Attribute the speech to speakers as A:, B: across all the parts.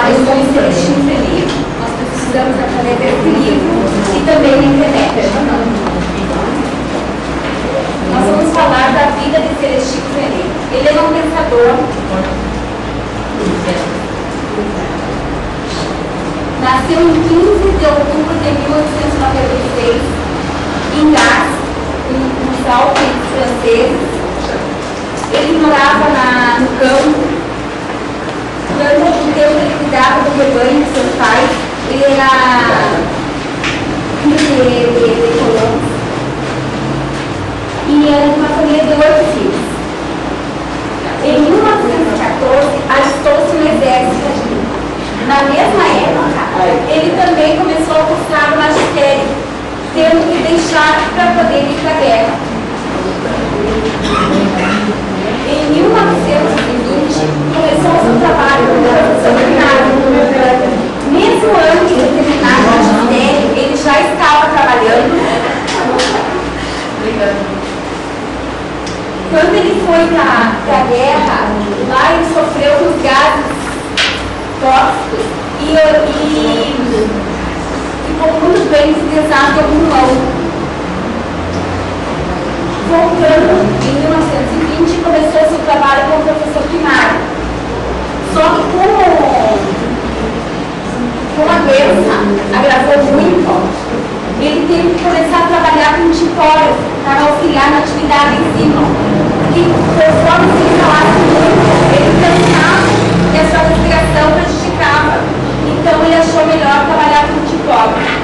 A: Questões Celestino Freire. Nós precisamos através desse livro e também na internet. Nós vamos falar da vida de Celestino Freire. Ele é um pensador. Nasceu em 15 de outubro de 1896 em Gars, nos Alpes franceses. Ele morava no campo. Durante algum tempo ele cuidava do rebanho de seus pais. Ele era filho de colonos. E era de uma família de 8 filhos. Em 1914, alistou-se no exército. Na mesma época, ele também começou a cursar o magistério, tendo que deixar para poder ir para a guerra. Em 1920, começou o seu trabalho como professor primário. Mesmo antes de terminar o magistério, ele já estava trabalhando. Quando ele foi para a guerra, lá ele sofreu com os gases tóxicos e ficou muito bem pesado em algum pulmão. Voltando, em 1920, começou seu trabalho como professor primário. Só que como a doença agravou muito, ele teve que começar a trabalhar com tipógrafo para auxiliar na atividade em ensino. E conforme ele falasse muito, ele cansava e a sua respiração prejudicava. Então ele achou melhor trabalhar com tipógrafo.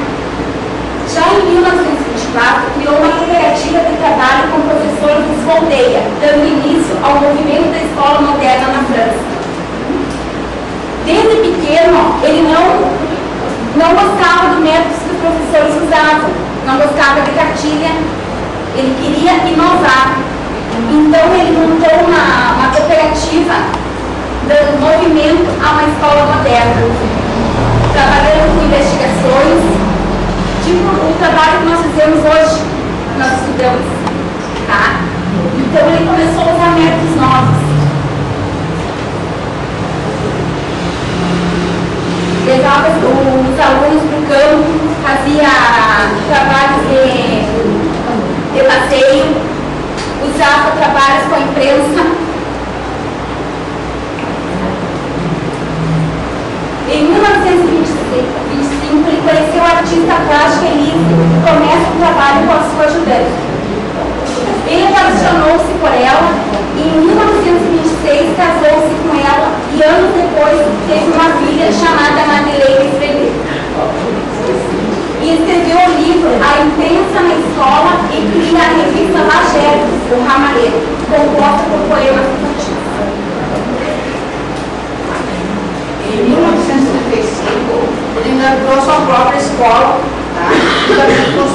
A: Já em 1924, criou uma cooperativa de trabalho com professores de Voltaire, dando início ao movimento da escola moderna na França. Desde pequeno, ele não gostava do método que os professores usavam, não gostava de cartilha, ele queria inovar. Então ele montou uma cooperativa dando movimento a uma escola moderna, trabalhando com investigações, tipo o trabalho que nós fizemos hoje, que nós estudamos, tá? Então ele começou a usar métodos novos. Levava os alunos para o campo, fazia trabalhos de passeio, usava trabalhos com a imprensa. Em 1925, ele conheceu a artista plástica Elise e começa o trabalho com a sua ajudante. Ele apaixonou-se por ela e em 1926 casou-se com ela e anos depois teve uma filha chamada Madeleine Freire. E escreveu o livro A Imprensa na Escola e cria a revista Lagero, o Ramalheiro, composta por poemas infantis.
B: Em 1935, ele inaugurou sua própria escola, tá? Com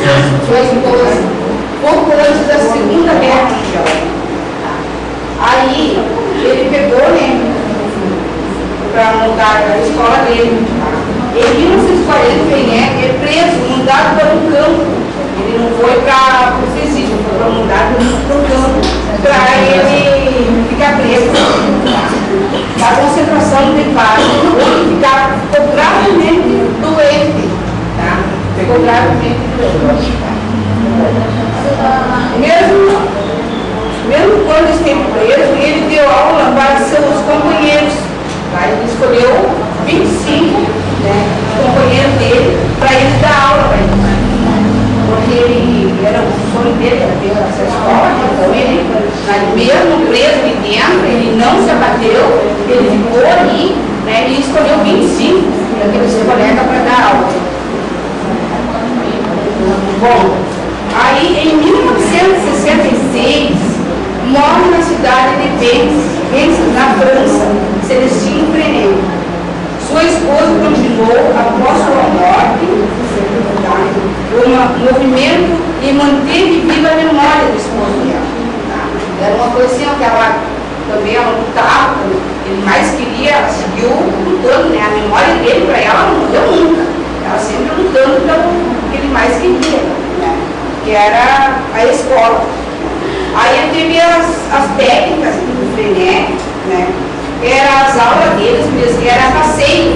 B: suas esposas, pouco antes da Segunda Guerra Mundial. Aí, ele pegou, né, para montar a escola dele. Em 1940, ele é preso, mudado para um campo. Ele não foi para o presídio, foi para mudar para o campo, para ele ficar preso. A concentração de base, ele ficou gravemente doente, tá? Ficou gravemente doente. Mesmo quando esteve preso, ele deu aula para seus companheiros. Tá? Ele escolheu 25, né, companheiros dele para ele dar aula para eles. Porque ele era o sonho dele, era ter essa escola, então ele, mesmo preso ali dentro, ele não se abateu, ele ficou ali, né, e escolheu 25 daqueles colegas para dar aula. Bom, aí em 1966, morre na cidade de Penza, na França, Celestino Freire. Sua esposa continuou, após sua morte, um movimento e manteve viva a memória do esposo dela. Era uma coisa assim, que ela também lutava, ele mais queria, ela seguiu lutando, né? A memória dele para ela não morreu nunca. Ela sempre lutando pelo que ele mais queria, né? Que era a escola. Aí teve as técnicas do Freire, né? Era as aulas deles mesmo, era passeio.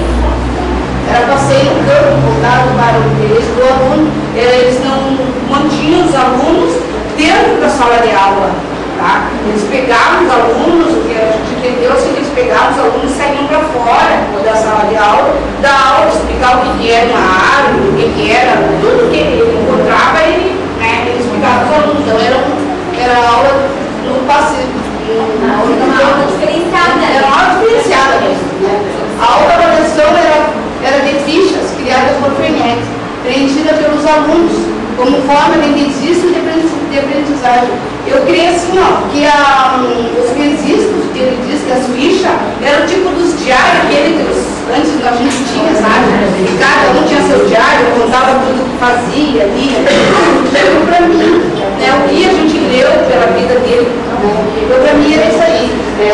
B: alunos dentro da sala de aula. Tá? Eles pegavam os alunos, o que a gente entendeu, assim, eles pegavam os alunos e saíam para fora da sala de aula, da aula, explicar o que era uma árvore, o que era, tudo que ele encontrava, ele explicava para os alunos. Então era aula no passeio.
A: Uma aula diferenciada.
B: Era uma aula diferenciada mesmo. Né? A autoavaliação era de fichas criadas por Freinet, preenchida pelos alunos, como forma de exercício de aprendizagem. Eu creio assim, ó, que os registros que ele diz que as fichas eram tipo dos diários que antes a gente tinha, sabe? E cada um tinha seu diário, contava tudo que fazia, lia. Chegou para mim, né, o que a gente leu pela vida dele, chegou para mim era isso aí, né?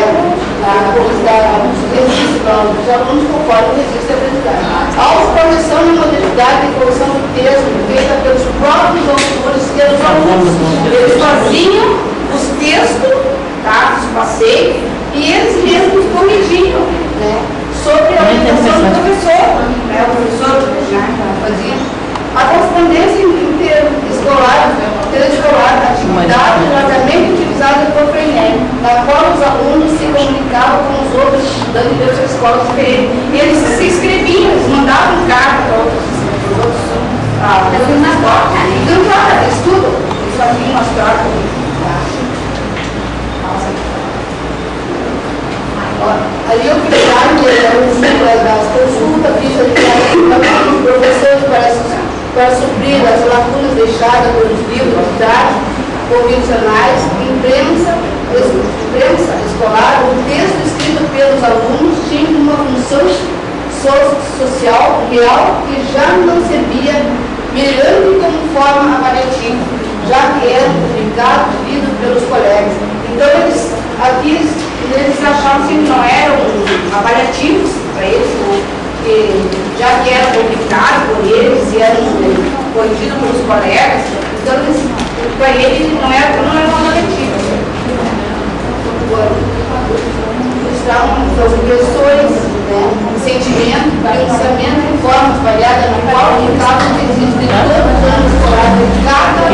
B: Os alunos conforme o registro de aprendizagem. A autocorreção na modalidade de correção do texto feita pelos próprios autores, pelos alunos. Eles faziam os textos, tá, os passeios, e eles mesmos corrigiam, né, sobre a orientação do professor. Né, o professor fazia a correspondência escolar, atividade largamente utilizada por Freinet, na qual os alunos se comunicavam com os outros estudantes de outras escolas diferentes. E eles se inscreviam, eles mandavam carta para outros
A: Faziam uma troca, né?
B: Então, claro, eles estudam, eles faziam umas trocas. Ali eu queria das consultas, ficha de os professores para suprir as lacunas deixadas pelos livros didáticos, convencionais, imprensa escolar, o texto escrito pelos alunos tinha uma função social real que já não servia meramente como forma avaliativa, já que era publicado e lido pelos colegas. Então eles achavam que não eram avaliativos para eles, porque já que era publicado por eles e eram corrigidos pelos colegas, então para eles não era avaliativo. São impressões, sentimento, pensamento e formas variadas no qual o caso existe de todos os anos escolares de cada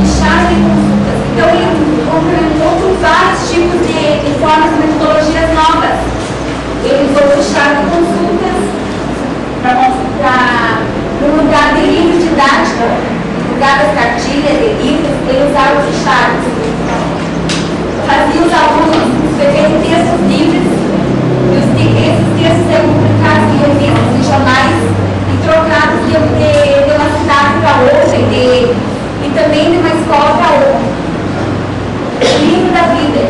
A: Chave de consultas. Então, ele complementou com vários tipos de formas e metodologias novas. Ele usou o chave de consultas no lugar de livro didático, no lugar das cartilhas de livros, ele usava os chaves. Fazia os alunos escreverem textos livres, e esses textos eram publicados em revistas, em jornais, e trocados de uma cidade para outra, e também de uma escola para outra. O livro da vida é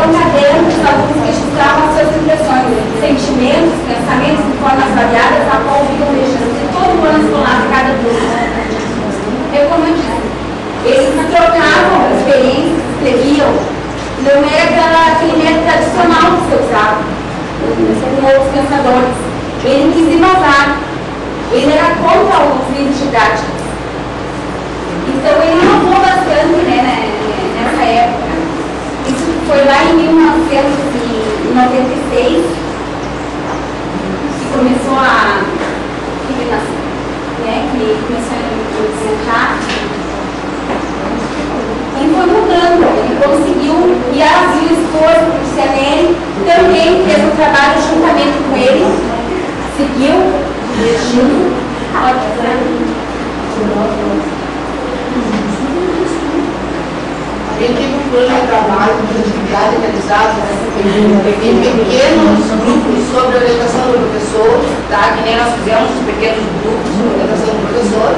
A: um caderno dos alunos que registravam as suas impressões, sentimentos, pensamentos de formas variadas, a qual ficam registrados de todo o ano escolar de cada grupo. É como eu disse, eles trocavam experiências, escreviam, não era aquele método tradicional que se usava, com outros pensadores. Ele quis inovar, ele era contra os livros didáticos. Então ele inovou bastante, né, nessa época. Isso foi lá em 1996 que começou que começou a sentar. Ele foi mudando, ele conseguiu, e a esposa, o Lucianelli, também fez um trabalho juntamente com ele, seguiu, dirigindo.
B: Ele teve um plano de trabalho de atividade realizado em pequenos grupos sobre a orientação do professor, tá? Que nem nós fizemos os pequenos grupos sobre a orientação do professor,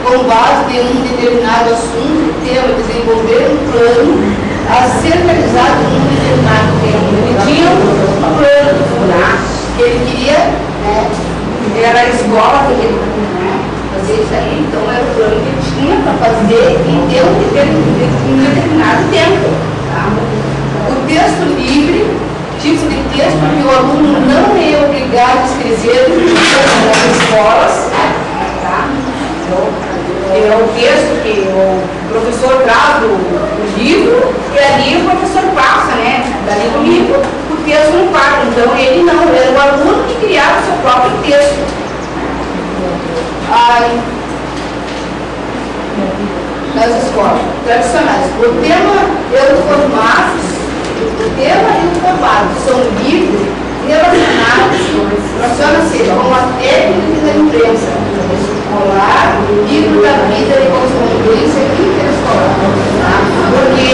B: com base em um determinado assunto, tema, desenvolver um plano a ser realizado num determinado tempo. Ele tinha um plano, tá? Que ele queria, era a escola que ele fazer isso aí, então era o plano que ele tinha para fazer em determinado tempo. Tá? O texto livre, tipo de texto que o aluno não é obrigado a escrever nas escolas. Tá? Então, é o texto que o professor traz do livro e ali o professor passa, né? Dali do livro, o texto não para. Então ele não, era o aluno que criava o seu próprio texto. nas escolas tradicionais. O tema e o formato são livros relacionados, funciona-se com a técnica da imprensa escolar, livro da vida e correspondência interescolar. Tá? Porque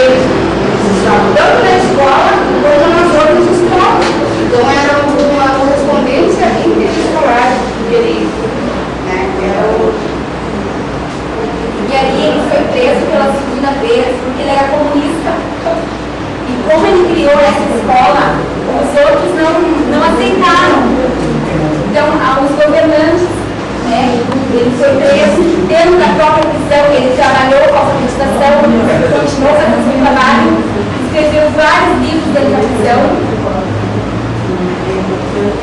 B: tanto na escola como nas outras escolas. Então era uma correspondência interescolar que ele, né, era o...
A: E ali ele foi preso pela segunda vez porque ele era comunista. E como ele criou essa escola, os outros não aceitaram. Então, os governantes, né, ele foi preso dentro da própria prisão, ele trabalhou com a alfabetização, continuou fazendo seu trabalho, escreveu vários livros dentro da prisão.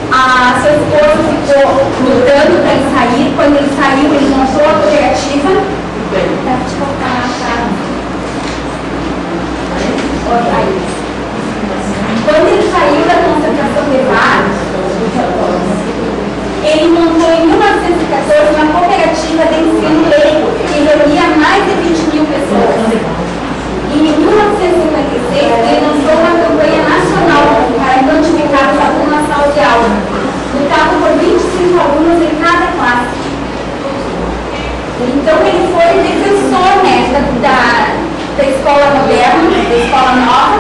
A: A sua esposa ficou lutando para ele sair. Quando ele saiu, ele montou a cooperativa. Dá pra te colocar na cara. Quando ele saiu da concentração de Var, ele montou em 1914 uma cooperativa de ensino leigo que reunia mais de 20 mil pessoas. E em 1956, ele lançou uma campanha nacional para identificar os alunos na sala de aula, lutado por 25 alunos em cada classe. Então ele foi defensor, né, da escola moderna, da escola nova.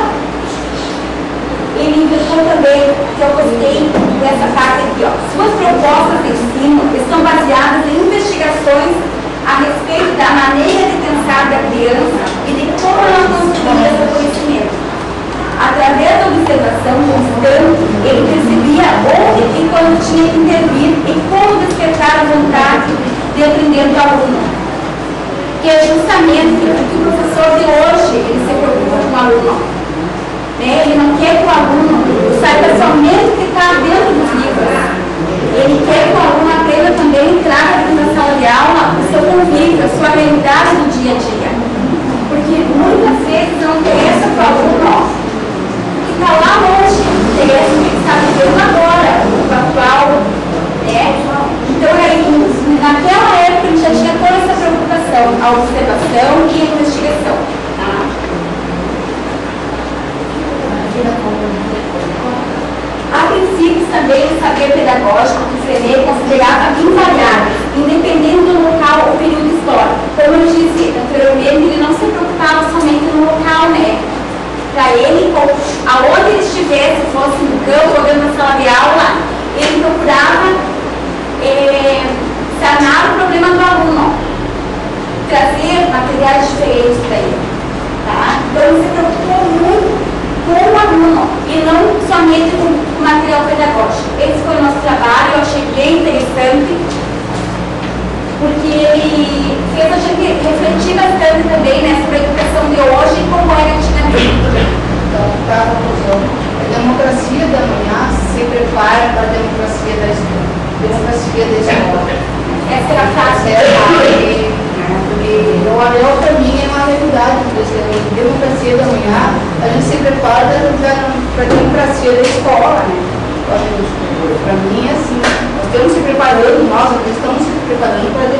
A: Ele inventou também, que eu gostei dessa parte aqui, ó. Suas propostas de ensino estão baseadas em investigações a respeito da maneira de pensar da criança e de como ela construía seu conhecimento. Através da observação constante, ele percebia onde e quando tinha que intervir e como despertar a vontade de aprender do aluno. Que é justamente o que o professor de hoje ele se preocupa com o aluno. Né? Ele não quer que o aluno saiba somente o que está dentro dos livros. Ele quer que o aluno aprenda também, traga dentro da sala de aula o seu convívio, a sua realidade do dia a dia. Porque muitas vezes não interessa para o aluno que está lá longe, interessa o que ele está vivendo agora, o atual. Né? Então, naquela época, ele já tinha toda essa preocupação, a observação e a investigação. Há princípios também do saber pedagógico que Freire considerava invariáveis, independente do local ou período histórico. Como eu disse anteriormente, ele não se preocupava somente no local, né? Para ele, aonde ele estivesse, fosse no campo ou dentro da sala de aula, ele procurava sanar o problema do aluno, trazer materiais diferentes para ele. Tá? Então ele se preocupou muito com o aluno e não somente com o material pedagógico. Esse foi o nosso trabalho, eu achei bem interessante, porque ele fez a gente refletir bastante também, né, sobre a educação de hoje e como era antigamente.
B: Então, para a conclusão, a democracia da manhã se prepara para a democracia da escola.
A: Essa é a frase.
B: Porque o anel para mim é uma realidade. A democracia da manhã, a gente se prepara para a democracia da escola, né? Para mim é assim, nós estamos se preparando, nós estamos se preparando para a